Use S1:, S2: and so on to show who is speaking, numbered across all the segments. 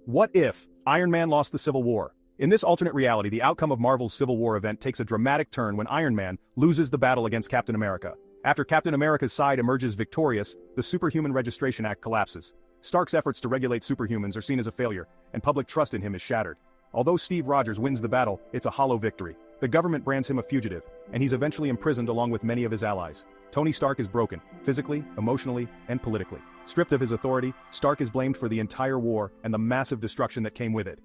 S1: What if Iron Man lost the Civil War? In this alternate reality, the outcome of Marvel's Civil War event takes a dramatic turn when Iron Man loses the battle against Captain America. After Captain America's side emerges victorious, the Superhuman Registration Act collapses. Stark's efforts to regulate superhumans are seen as a failure, and public trust in him is shattered. Although Steve Rogers wins the battle, it's a hollow victory. The government brands him a fugitive, and he's eventually imprisoned along with many of his allies. Tony Stark is broken, physically, emotionally, and politically. Stripped of his authority, Stark is blamed for the entire war and the massive destruction that came with it.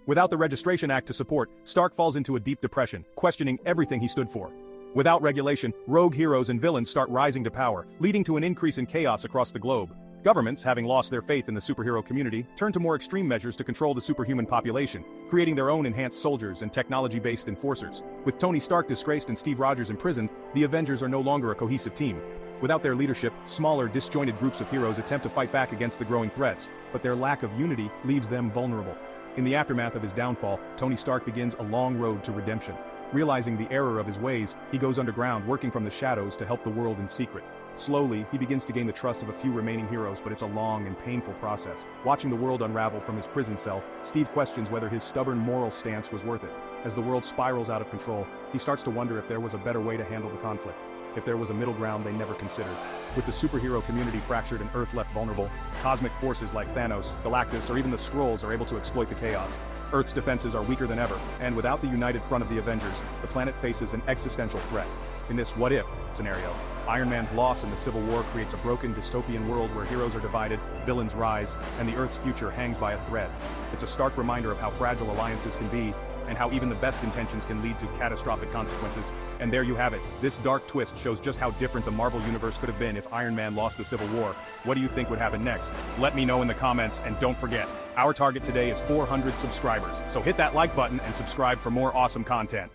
S1: Without the Registration Act to support, Stark falls into a deep depression, questioning everything he stood for. Without regulation, rogue heroes and villains start rising to power, leading to an increase in chaos across the globe. Governments, having lost their faith in the superhero community, turn to more extreme measures to control the superhuman population, creating their own enhanced soldiers and technology-based enforcers. With Tony Stark disgraced and Steve Rogers imprisoned, the Avengers are no longer a cohesive team. Without their leadership, smaller, disjointed groups of heroes attempt to fight back against the growing threats, but their lack of unity leaves them vulnerable. In the aftermath of his downfall, Tony Stark begins a long road to redemption. Realizing the error of his ways, he goes underground, working from the shadows to help the world in secret. Slowly, he begins to gain the trust of a few remaining heroes, but it's a long and painful process. Watching the world unravel from his prison cell, Steve questions whether his stubborn moral stance was worth it. As the world spirals out of control, he starts to wonder if there was a better way to handle the conflict. If there was a middle ground they never considered. With the superhero community fractured and Earth left vulnerable, cosmic forces like Thanos, Galactus, or even the Skrulls are able to exploit the chaos. Earth's defenses are weaker than ever, and without the united front of the Avengers, the planet faces an existential threat. In this what-if scenario, Iron Man's loss in the Civil War creates a broken, dystopian world where heroes are divided, villains rise, and the Earth's future hangs by a thread. It's a stark reminder of how fragile alliances can be, and how even the best intentions can lead to catastrophic consequences. And there you have it. This dark twist shows just how different the Marvel Universe could have been if Iron Man lost the Civil War. What do you think would happen next? Let me know in the comments, and don't forget, our target today is 400 subscribers, so hit that like button and subscribe for more awesome content.